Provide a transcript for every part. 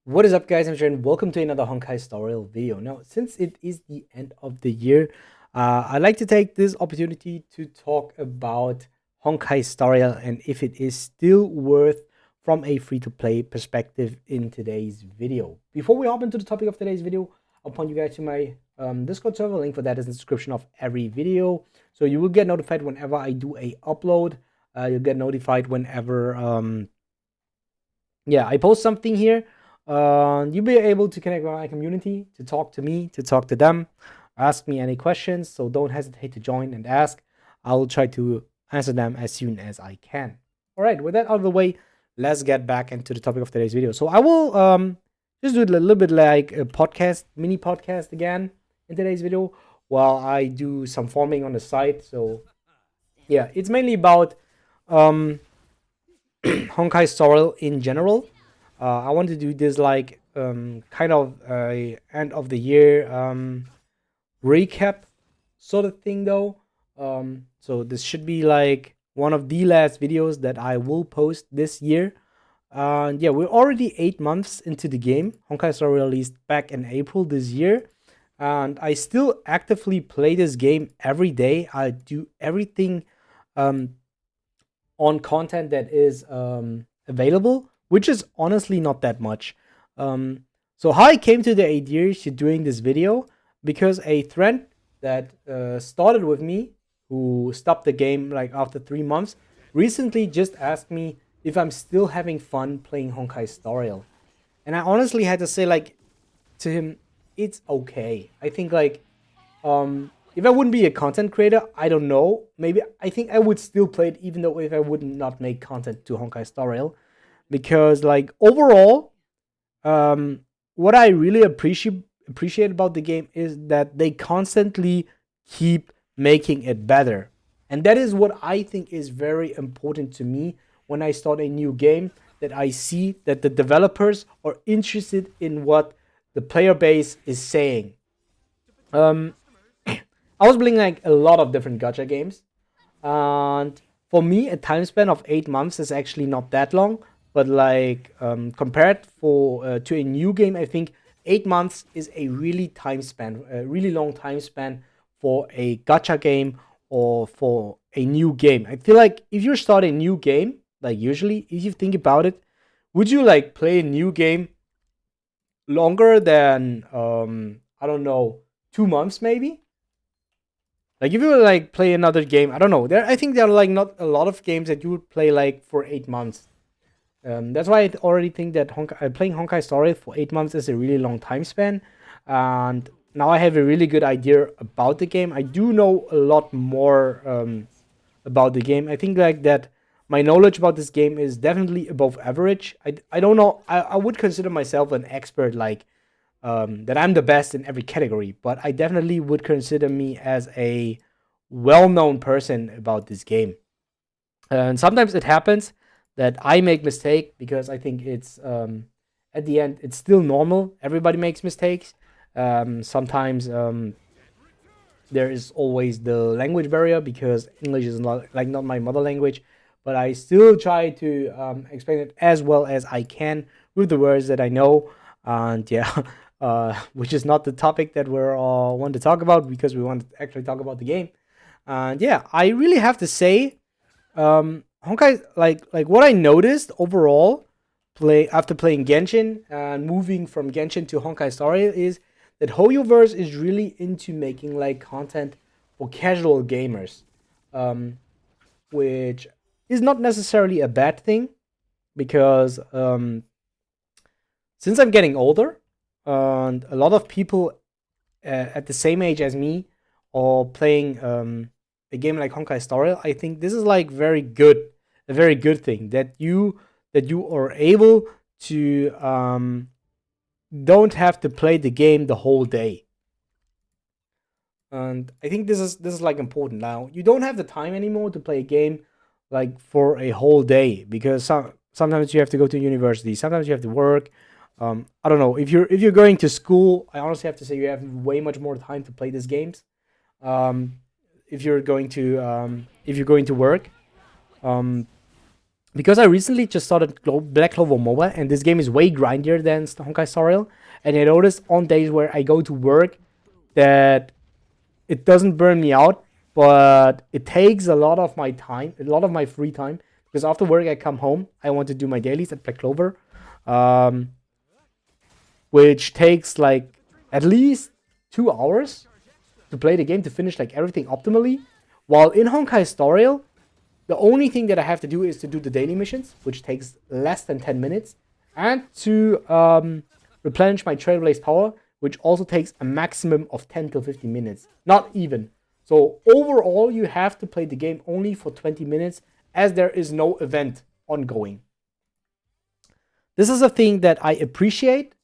What is up, guys? I'm Jaren. Welcome to another Honkai tutorial video. Now, since it is the end of the year, I'd like to take this opportunity to talk about Honkai tutorial and if it is still worth from a free-to-play perspective in today's video. Before we hop into the topic of today's video, I'll point you guys to my Discord server. Link for that is in the description of every video. So you will get notified whenever I do a upload. You'll get notified whenever I post something here. You'll be able to connect with my community, to talk to me, to talk to them, ask me any questions. So don't hesitate to join and ask. I'll try to answer them as soon as I can. All right, with that out of the way, let's get back into the topic of today's video. So I will just do it a little bit like a podcast, mini podcast again in today's video while I do some farming on the side. So yeah, it's mainly about Honkai Star in general. I want to do this like kind of a end of the year recap sort of thing though. So this should be like one of the last videos that I will post this year. Yeah, we're already 8 months into the game. Honkai Star released back in April this year, and I still actively play this game every day. I do everything um, on content that is available, which is honestly not that much. So how I came to the idea to doing this video, because a friend that started with me, who stopped the game like after 3 months, recently just asked me if I'm still having fun playing Honkai Star Rail. And I honestly had to say like to him, it's okay. I think like if I wouldn't be a content creator, I don't know. Maybe I think I would still play it, even though if I would not make content to Honkai Star Rail, because like overall, um, what I really appreciate about the game is that they constantly keep making it better, and that is what I think is very important to me when I start a new game. That I see that the developers are interested in what the player base is saying. Um, I was playing like a lot of different gacha games, and for me, a time span of 8 months is actually not that long. But like compared for to a new game, I think 8 months is a really time span, a really long time span for a gacha game or for a new game. I feel like if you start a new game, like usually, if you think about it, would you like play a new game longer than I don't know, 2 months maybe? Like if you would like play another game, I don't know. I think there are like not a lot of games that you would play like for 8 months. That's why I already think that playing Honkai Story for 8 months is a really long time span. And now I have a really good idea about the game. I do know a lot more about the game. I think like that my knowledge about this game is definitely above average. I don't know. I would consider myself an expert, like that I'm the best in every category, but I definitely would consider me as a well-known person about this game. And sometimes it happens that I make mistake because I think it's at the end it's still normal. Everybody makes mistakes. Sometimes there is always the language barrier because English is not my mother language, but I still try to explain it as well as I can with the words that I know. And yeah, which is not the topic that we're all want to talk about because we want to actually talk about the game. And yeah, I really have to say, Honkai, like what I noticed overall, play after playing Genshin and moving from Genshin to Honkai Star Rail is that Hoyoverse is really into making like content for casual gamers, um, which is not necessarily a bad thing because since I'm getting older and a lot of people at the same age as me are playing a game like Honkai Star Rail, I think this is like a very good thing that you are able to don't have to play the game the whole day. And I think this is like important now. You don't have the time anymore to play a game like for a whole day because sometimes you have to go to university, sometimes you have to work. I don't know if you're going to school. I honestly have to say you have way much more time to play these games. Um, if you're going to work, um, because I recently just started Black Clover Mobile, and this game is way grindier than Honkai Star Rail. And I noticed on days where I go to work that it doesn't burn me out, but it takes a lot of my time, a lot of my free time. Because after work, I come home, I want to do my dailies at Black Clover, um, which takes like at least 2 hours to play the game to finish like everything optimally. While in Honkai Star Rail, the only thing that I have to do is to do the daily missions, which takes less than 10 minutes, and to replenish my Trailblaze power, which also takes a maximum of 10 to 15 minutes. Not even. So overall, you have to play the game only for 20 minutes, as there is no event ongoing. This is a thing that I appreciate,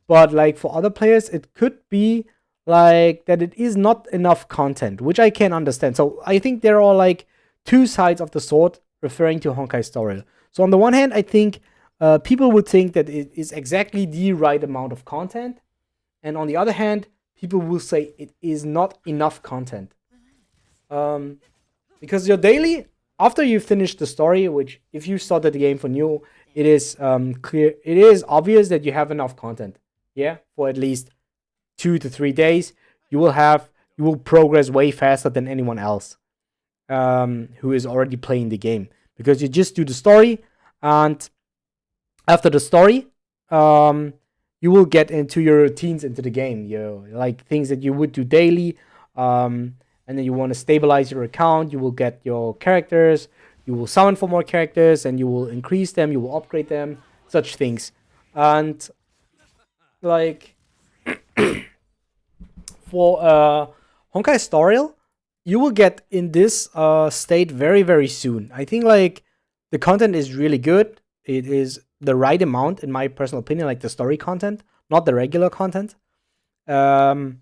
but like for other players, it could be like that it is not enough content, which I can understand. So I think there are like two sides of the sword referring to Honkai Star Rail. So on the one hand, I think people would think that it is exactly the right amount of content, and on the other hand, people will say it is not enough content. Because your daily, after you finish the story, which if you started the game for new, it is clear, it is obvious that you have enough content. Yeah, for at least 2 to 3 days, you will progress way faster than anyone else who is already playing the game, because you just do the story, and after the story, you will get into your routines into the game. You like things that you would do daily, and then you want to stabilize your account. You will get your characters. You will summon for more characters, and you will increase them. You will upgrade them. Such things, and like for Honkai Star Rail, you will get in this state very very soon. I think like the content is really good. It is the right amount in my personal opinion, like the story content, not the regular content. Um,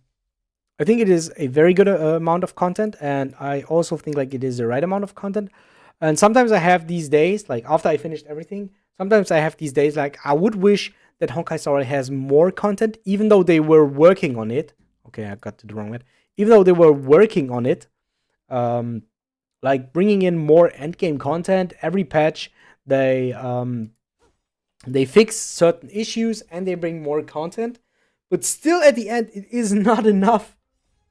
I think it is a very good amount of content, and I also think like it is the right amount of content. And sometimes I have these days, like after I finished everything, sometimes I have these days like I would wish that Honkai Star Rail has more content, even though they were working on it. Okay, I got to the wrong word. Even though they were working on it, um, like bringing in more endgame content every patch. They fix certain issues and they bring more content, but still at the end it is not enough.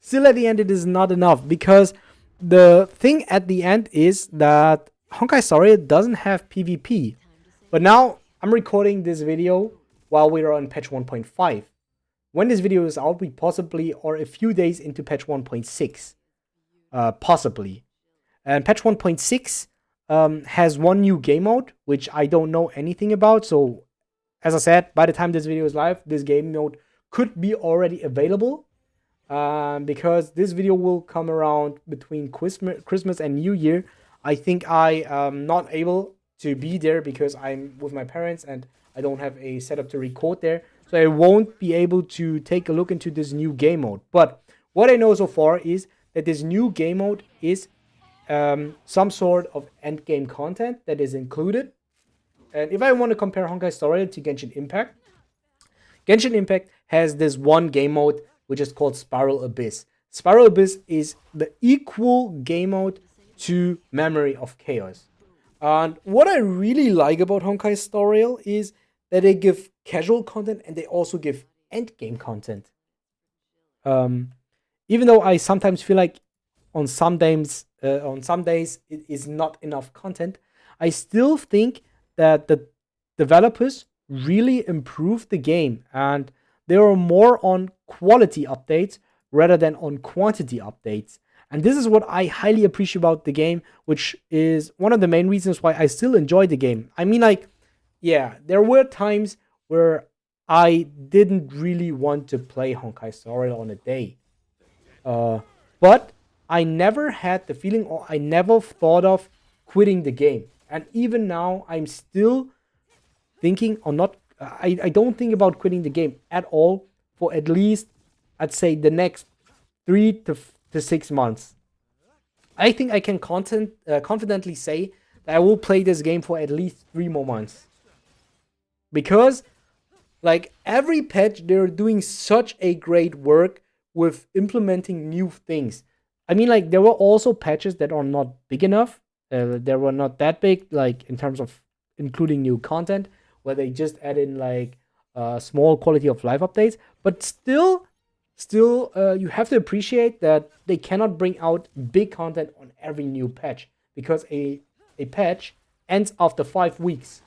Still at the end it is not enough, because the thing at the end is that Honkai Star Rail doesn't have PvP. But now I'm recording this video while we are on patch 1.5. When this video is out, we possibly are a few days into patch 1.6. Possibly. And patch 1.6 has one new game mode, which I don't know anything about. So, as I said, by the time this video is live, this game mode could be already available. Because this video will come around between Christmas and New Year. I think I am not able to be there because I'm with my parents and I don't have a setup to record there. So I won't be able to take a look into this new game mode. But what I know so far is that this new game mode is some sort of end game content that is included. And if I want to compare Honkai Star Rail to Genshin Impact, Genshin Impact has this one game mode which is called Spiral Abyss. Spiral Abyss is the equal game mode to Memory of Chaos. And what I really like about Honkai Star Rail is that they give casual content and they also give endgame content. Even though I sometimes feel like on some days it is not enough content, I still think that the developers really improved the game, and they are more on quality updates rather than on quantity updates. And this is what I highly appreciate about the game, which is one of the main reasons why I still enjoy the game. I mean, like, yeah, there were times where I didn't really want to play Honkai Star Rail on a day. But I never had the feeling, or I never thought of quitting the game. And even now, I'm still thinking, or not, I don't think about quitting the game at all for at least, I'd say, the next 3 to 6 months. I think I can confidently say that I will play this game for at least 3 more months. Because, like, every patch, they're doing such a great work with implementing new things. I mean, like, there were also patches that are not big enough. They were not that big, like in terms of including new content, where they just add in like small quality of life updates. But still, you have to appreciate that they cannot bring out big content on every new patch because a patch ends after 5 weeks.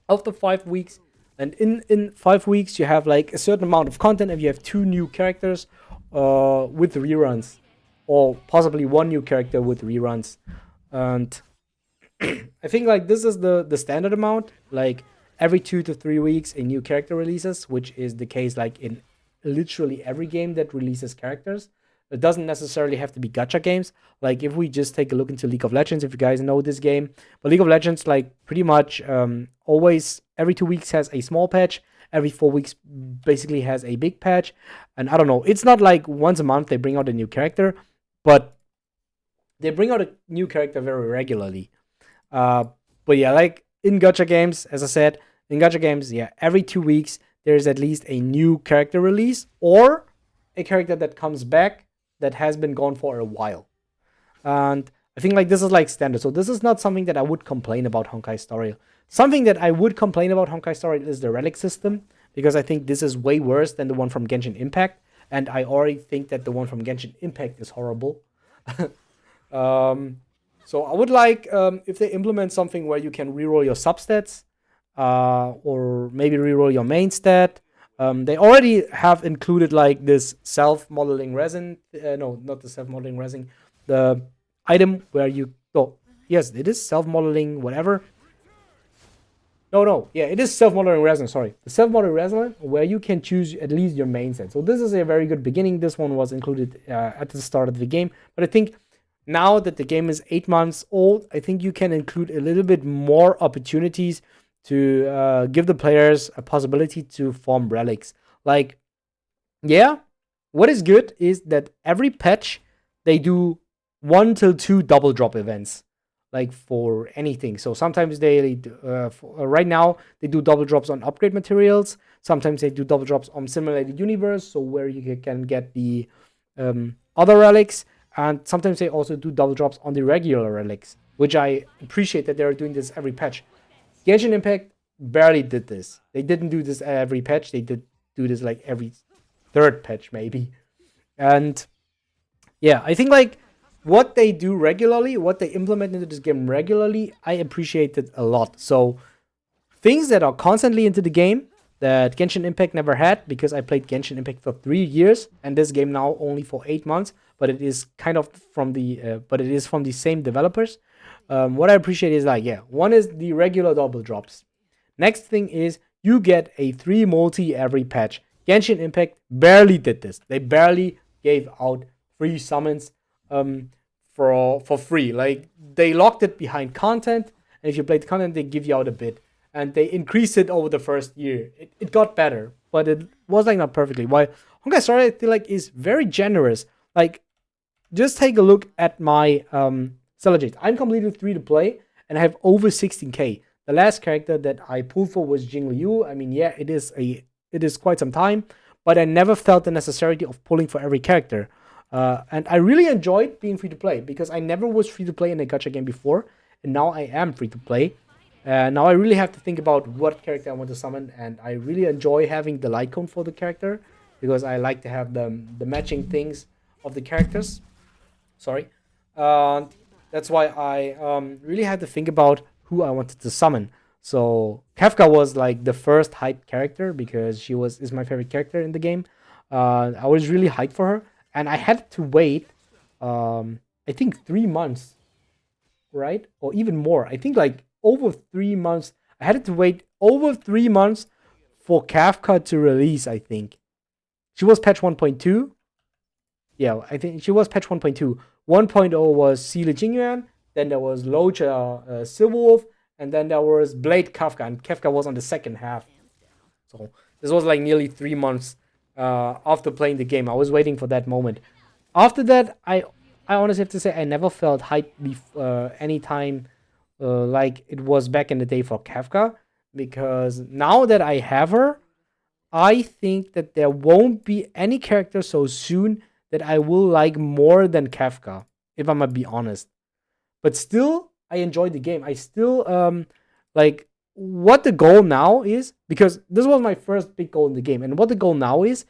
After 5 weeks, and in 5 weeks, you have like a certain amount of content, and you have two new characters with reruns, or possibly one new character with reruns. And I think like this is the standard amount. Like every 2 to 3 weeks, a new character releases, which is the case like in literally every game that releases characters. It doesn't necessarily have to be gacha games. Like if we just take a look into League of Legends, if you guys know this game, but League of Legends like pretty much always every 2 weeks has a small patch. Every 4 weeks basically has a big patch, and I don't know. It's not like once a month they bring out a new character, but they bring out a new character very regularly. Uh, but yeah, like in gacha games, as I said, in gacha games, yeah, every 2 weeks there's at least a new character release or a character that comes back that has been gone for a while. And I think like this is like standard. So this is not something that I would complain about Honkai Star Rail. Something that I would complain about Honkai Star Rail is the relic system, because I think this is way worse than the one from Genshin Impact, and I already think that the one from Genshin Impact is horrible. Um, so I would like if they implement something where you can reroll your substats, or maybe reroll your main stat. They already have included like this self-modeling resin. No, not the self-modeling resin. The item where you. Oh, yes, it is self-modeling whatever. No, yeah, it is self-modeling resin. Sorry, the self-modeling resin where you can choose at least your main set. So this is a very good beginning. This one was included at the start of the game, but I think now that the game is 8 months old, I think you can include a little bit more opportunities to give the players a possibility to form relics. Like, yeah, what is good is that every patch they do 1 till 2 double drop events, like for anything. So sometimes they, right now, they do double drops on upgrade materials. Sometimes they do double drops on simulated universe, so where you can get the other relics. And sometimes they also do double drops on the regular relics, which I appreciate that they're doing this every patch. Genshin Impact barely did this. They didn't do this every patch. They did do this like every third patch, maybe. And yeah, I think like what they do regularly, what they implement into this game regularly, I appreciate it a lot. So things that are constantly into the game that Genshin Impact never had, because I played Genshin Impact for 3 years and this game now only for 8 months, but it is kind of from the same developers. What I appreciate is like, yeah, one is the regular double drops. Next thing is you get a 3 multi every patch. Genshin Impact barely did this. They barely gave out free summons for free. Like they locked it behind content, and if you played content, they give you out a bit. And they increased it over the first year. It got better, but it was like not perfectly. Why Honkai Star I feel like is very generous. Like just take a look at my Stellar Jade. I'm completely free to play, and I have over 16k. The last character that I pulled for was Jing Liu. I mean, yeah, it is quite some time, but I never felt the necessity of pulling for every character. And I really enjoyed being free to play because I never was free to play in a gacha game before, and now I am free to play. Now I really have to think about what character I want to summon, and I really enjoy having the light cone for the character because I like to have the matching things of the characters. Sorry, that's why I really had to think about who I wanted to summon. So Kafka was like the first hyped character because she is my favorite character in the game. I was really hyped for her, and I had to wait. I think 3 months, right, or even more. I think like over 3 months. I had to wait over 3 months for Kafka to release. I think she was patch 1.2. Yeah, I think she was patch 1.2. 1.0 was Seele Jingyuan, then there was Loja Silverwolf, and then there was Blade Kafka, and Kafka was on the second half. So this was like nearly 3 months after playing the game. I was waiting for that moment. After that, I honestly have to say I never felt hyped anytime like it was back in the day for Kafka, because now that I have her, I think that there won't be any character so soon that I will like more than Kafka, if I'm gonna be honest. But still, I enjoyed the game. I still like what the goal now is, because this was my first big goal in the game, and what the goal now is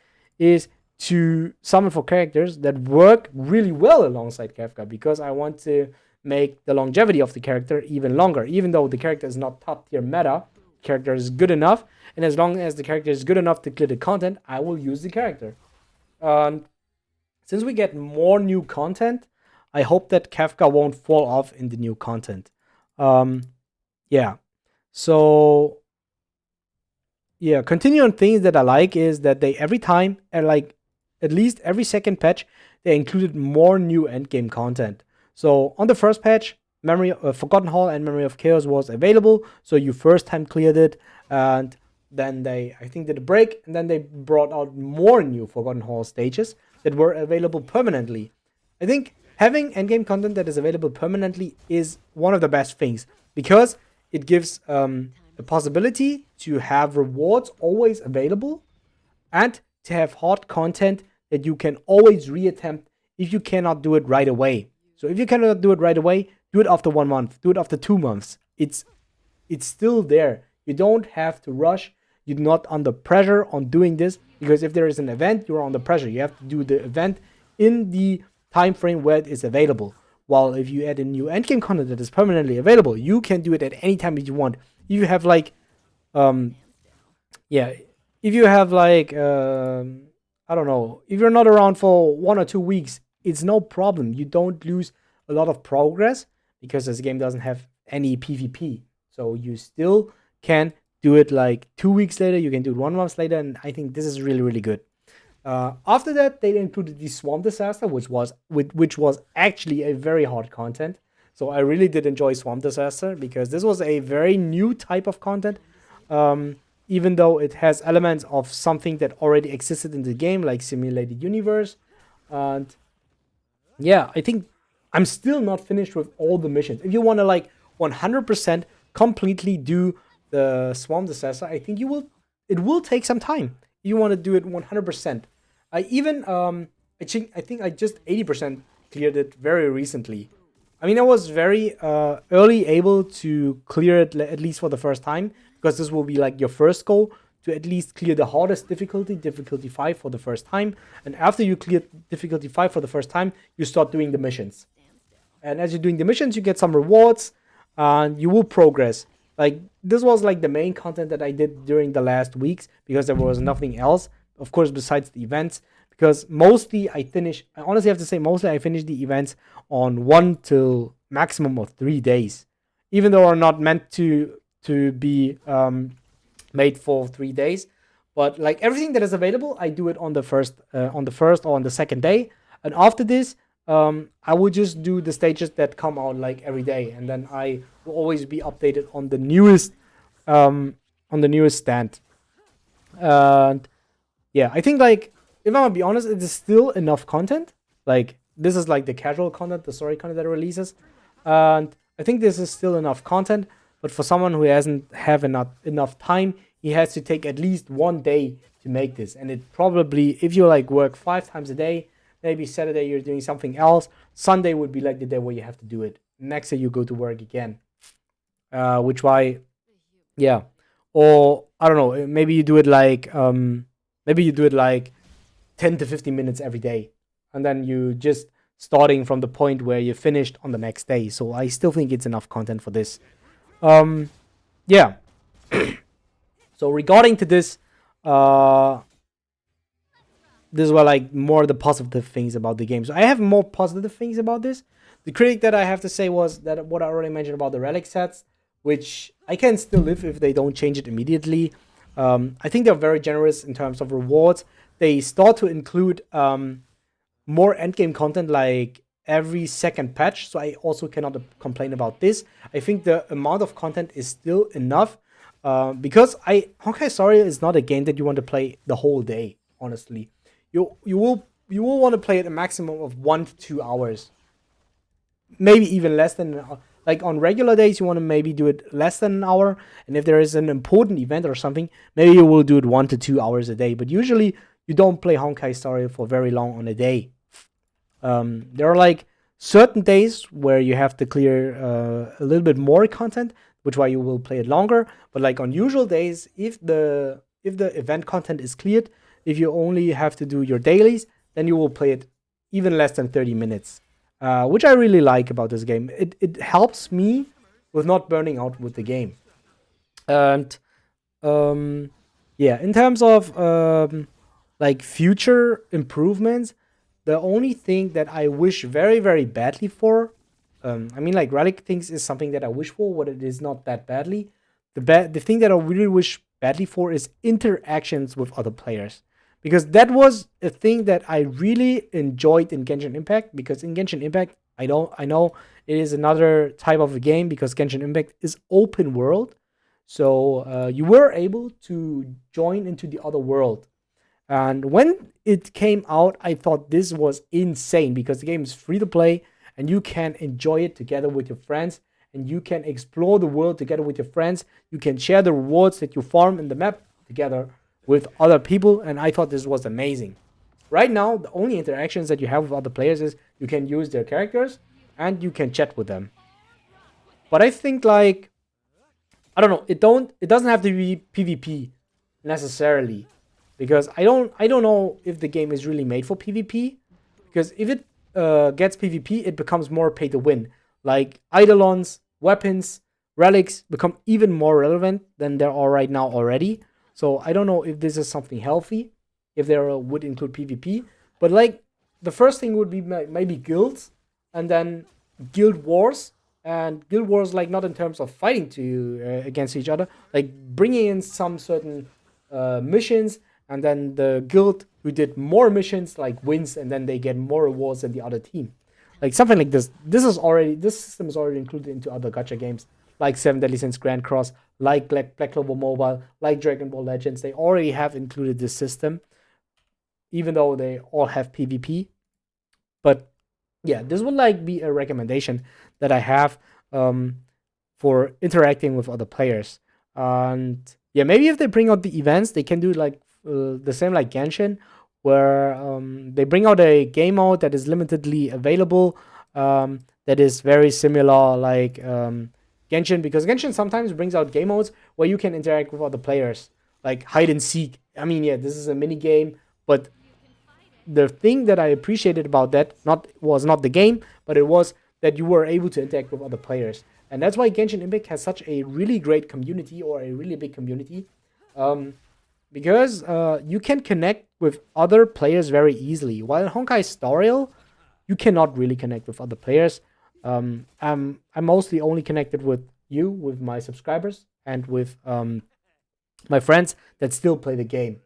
to summon for characters that work really well alongside Kefka, because I want to make the longevity of the character even longer. Even though the character is not top tier meta, the character is good enough, and as long as the character is good enough to clear the content, I will use the character. Um, since we get more new content, I hope that Kafka won't fall off in the new content. Um, yeah. So yeah, continuing things that I like is that they every time, and like at least every second patch, they included more new endgame content. So on the first patch, Memory Forgotten Hall and Memory of Chaos was available, so you first time cleared it, and then they I think did a break, and then they brought out more new Forgotten Hall stages that were available permanently. I think having endgame content that is available permanently is one of the best things, because it gives the possibility to have rewards always available, and to have hard content that you can always reattempt if you cannot do it right away. So if you cannot do it right away, do it after 1 month, do it after 2 months. It's still there. You don't have to rush. You're not under pressure on doing this, because if there is an event, you're under pressure. You have to do the event in the time frame where it is available. While if you add a new endgame content that is permanently available, you can do it at any time that you want. If you have like, um, yeah, if you have like, I don't know, if you're not around for 1 or 2 weeks, it's no problem. You don't lose a lot of progress, because this game doesn't have any PvP. So you still can do it like 2 weeks later. You can do it 1 month later, and I think this is really really good. After that, they included the Swamp Disaster, which was actually a very hard content. So I really did enjoy Swamp Disaster, because this was a very new type of content. Um, Even though it has elements of something that already existed in the game, like simulated universe, and yeah, I think I'm still not finished with all the missions. If you want to like 100% completely do the Swamp Disaster, I think you will. It will take some time. You want to do it 100%. I even I think I just 80% cleared it very recently. I mean, I was very early able to clear it at least for the first time, because this will be like your first goal, to at least clear the hardest difficulty 5 for the first time. And after you clear difficulty 5 for the first time, you start doing the missions. And as you're doing the missions, you get some rewards, and you will progress. Like this was like the main content that I did during the last weeks, because there was nothing else, of course, besides the events. Because mostly I honestly have to say, mostly I finished the events on 1 till maximum of 3 days, even though are not meant to be made for 3 days. But like everything that is available, I do it on the first or on the second day, and after this, I will just do the stages that come out like every day, and then I will always be updated on the newest stand. And yeah, I think like if I'm gonna be honest, it is still enough content. Like this is like the casual content, the story content that it releases, and I think this is still enough content. But for someone who hasn't have enough time, he has to take at least 1 day to make this. And it probably, if you like work 5 times a day, maybe Saturday you're doing something else. Sunday would be like the day where you have to do it. Next day you go to work again. Which why, yeah, or I don't know, maybe you do it like 10 to 15 minutes every day, and then you just starting from the point where you finished on the next day. So I still think it's enough content for this. Um, yeah. So regarding to this, uh, this were like more the positive things about the game. So I have more positive things about this. The critic that I have to say was that what I already mentioned about the relic sets, which I can still live if they don't change it immediately. I think they're very generous in terms of rewards. They start to include more endgame content like every second patch, so I also cannot complain about this. I think the amount of content is still enough, because Honkai Star Rail is not a game that you want to play the whole day. Honestly, you will want to play it a maximum of 1 to 2 hours, maybe even less than like on regular days you want to maybe do it less than an hour, and if there is an important event or something, maybe you will do it 1 to 2 hours a day. But usually you don't play Honkai Star Rail for very long on a day. There are like certain days where you have to clear a little bit more content, which why you will play it longer. But like on usual days, if the event content is cleared, if you only have to do your dailies, then you will play it even less than 30 minutes, which I really like about this game. It helps me with not burning out with the game. And um, yeah, in terms of like future improvements, the only thing that I wish very, very badly for, I mean, like Relic things is something that I wish for, but it is not that badly. The thing that I really wish badly for is interactions with other players, because that was a thing that I really enjoyed in Genshin Impact. Because in Genshin Impact, I know it is another type of a game because Genshin Impact is open world, so you were able to join into the other world. And when it came out, I thought this was insane because the game is free to play and you can enjoy it together with your friends and you can explore the world together with your friends. You can share the rewards that you farm in the map together with other people. And I thought this was amazing. Right now, the only interactions that you have with other players is you can use their characters and you can chat with them. But I think like I don't know. It doesn't have to be PvP necessarily, because I don't know if the game is really made for PvP. Because if it gets PvP, it becomes more pay to win. Like eidolons, weapons, relics become even more relevant than they are right now already. So I don't know if this is something healthy, if there would include PvP. But like the first thing would be maybe guilds, and then guild wars, and guild wars like not in terms of fighting to against each other, like bringing in some certain missions, and then the guild who did more missions like wins, and then they get more rewards than the other team, like something like this. This system is already included into other gacha games like Seven Deadly Sins Grand Cross, like Black Clover Mobile, like Dragon Ball Legends. They already have included this system, even though they all have PvP. But yeah, this would like be a recommendation that I have um, for interacting with other players. And yeah, maybe if they bring out the events, they can do like the same like Genshin, where they bring out a game mode that is limitedly available, that is very similar like Genshin, because Genshin sometimes brings out game modes where you can interact with other players, like hide and seek. I mean, yeah, this is a mini game, but the thing that I appreciated about that not the game, but it was that you were able to interact with other players, and that's why Genshin Impact has such a really great community, or a really big community, um, because you can connect with other players very easily. While in Honkai Star Rail, you cannot really connect with other players. I'm mostly only connected with you, with my subscribers, and with my friends that still play the game.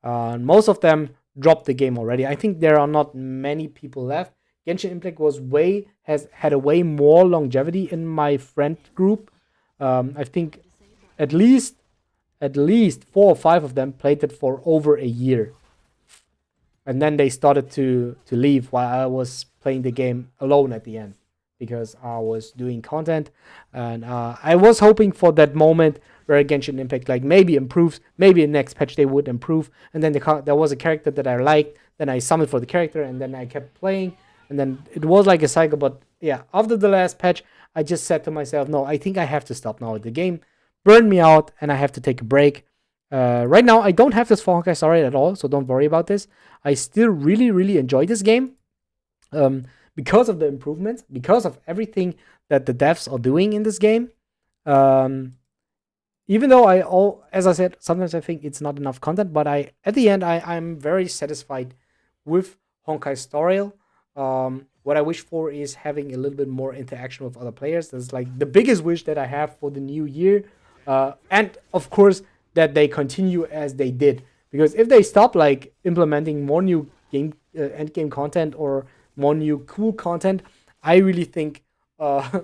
Most of them dropped the game already. I think there are not many people left. Genshin Impact has had a way more longevity in my friend group. I think at least at least 4 or 5 of them played it for over a year, and then they started to leave while I was playing the game alone at the end, because I was doing content, and I was hoping for that moment where Genshin Impact like maybe improves, maybe in next patch they would improve, and then there was a character that I liked, then I summoned for the character, and then I kept playing, and then it was like a cycle. But yeah, after the last patch, I just said to myself, no, I think I have to stop now. The game burned me out, and I have to take a break. Right now, I don't have this for Honkai Star Rail at all, so don't worry about this. I still really, really enjoy this game, because of the improvements, because of everything that the devs are doing in this game. Um, Even though as I said, sometimes I think it's not enough content, but at the end, I'm very satisfied with Honkai Star Rail. What I wish for is having a little bit more interaction with other players. That's like the biggest wish that I have for the new year, and of course that they continue as they did. Because if they stop like implementing more new game end game content, or more new cool content, I really think uh,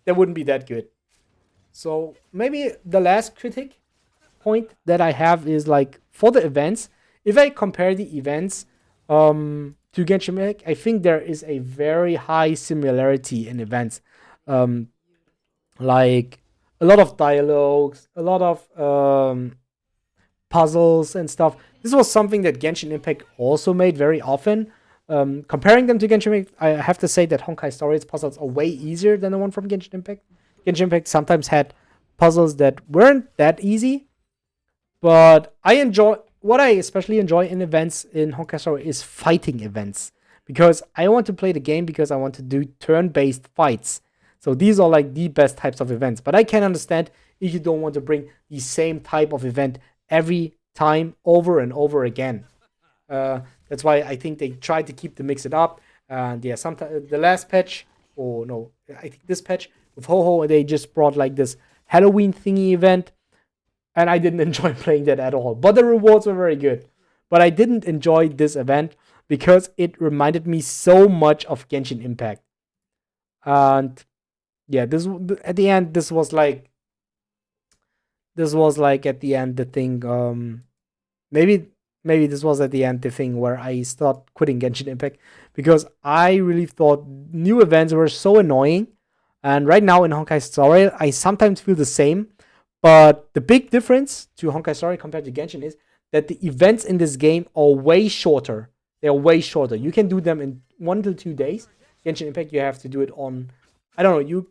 that wouldn't be that good. So maybe the last critic point that I have is like for the events. If I compare the events to Genshin Impact, I think there is a very high similarity in events. Um, like a lot of dialogues, a lot of puzzles and stuff. This was something that Genshin Impact also made very often. Comparing them to Genshin Impact, I have to say that Honkai Story's puzzles are way easier than the one from Genshin Impact. Genshin Impact sometimes had puzzles that weren't that easy, but I enjoy what I especially enjoy in events in Honkai Story is fighting events because I want to play the game because I want to do turn-based fights. So these are like the best types of events. But I can understand if you don't want to bring the same type of event every time over and over again. That's why I think they tried to keep the mix it up. And yeah, sometimes the last patch, or no, I think this patch with Ho Ho, they just brought like this Halloween thingy event, and I didn't enjoy playing that at all. But the rewards were very good. But I didn't enjoy this event because it reminded me so much of Genshin Impact. And yeah, this at the end, this was like at the end the thing. Maybe maybe this was at the end the thing where I start quitting Genshin Impact because I really thought new events were so annoying. And right now in Honkai Story, I sometimes feel the same. But the big difference to Honkai Story compared to Genshin is that the events in this game are way shorter. They are way shorter. You can do them in 1 to 2 days. Genshin Impact, you have to do it on, I don't know.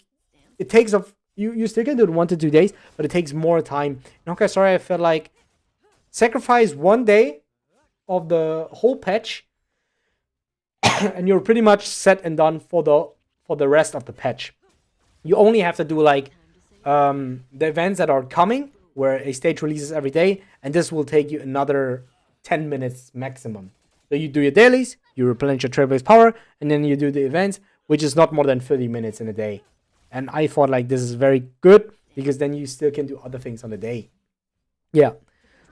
It takes off. You still can do it 1 to 2 days, but it takes more time. In Honkai Story, I felt like sacrifice 1 day of the whole patch, and you're pretty much set and done for the rest of the patch. You only have to do like the events that are coming, where a stage releases every day, and this will take you another 10 minutes maximum. So you do your dailies, you replenish your trailblaze power, and then you do the events, which is not more than 30 minutes in a day. And I thought like this is very good because then you still can do other things on the day. Yeah.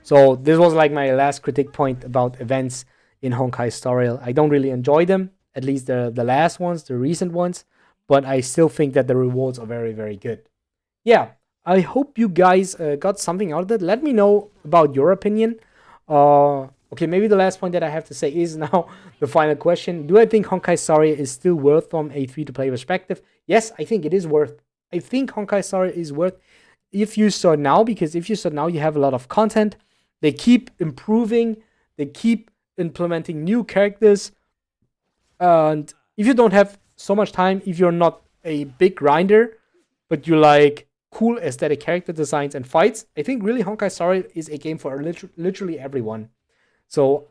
So this was like my last critic point about events in Honkai Star Rail. I don't really enjoy them, at least the last ones, the recent ones, but I still think that the rewards are very, very good. Yeah, I hope you guys got something out of it. Let me know about your opinion. Okay, maybe the last point that I have to say is now the final question. Do I think Honkai Star Rail is still worth from a free-to-play perspective? Yes, I think it is worth. I think Honkai Star Rail is worth if you start now, because if you start now, you have a lot of content. They keep improving. They keep implementing new characters. And if you don't have so much time, if you're not a big grinder, but you like cool aesthetic character designs and fights, I think really Honkai Star Rail is a game for literally everyone. So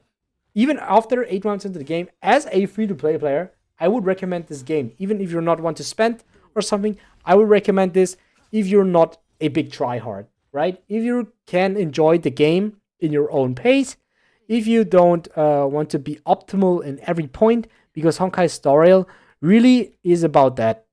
even after 8 months into the game, as a free-to-play player, I would recommend this game. Even if you're not one to spend or something, I would recommend this if you're not a big tryhard, right? If you can enjoy the game in your own pace, if you don't want to be optimal in every point, because Honkai Star Rail really is about that.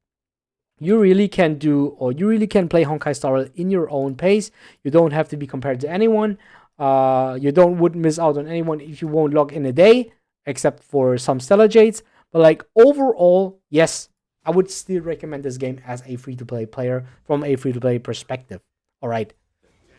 You really can play Honkai Star Rail in your own pace. You don't have to be compared to anyone. Wouldn't miss out on anyone if you won't log in a day, except for some Stellar Jades. But like overall, yes, I would still recommend this game as a free-to-play player from a free-to-play perspective. All right.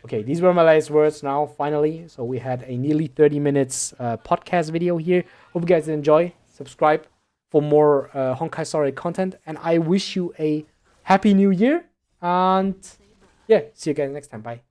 Okay, these were my last words now, finally. So we had a nearly 30 minutes podcast video here. Hope you guys enjoy. Subscribe for more Honkai Star Rail content. And I wish you a happy new year. And yeah, see you guys next time. Bye.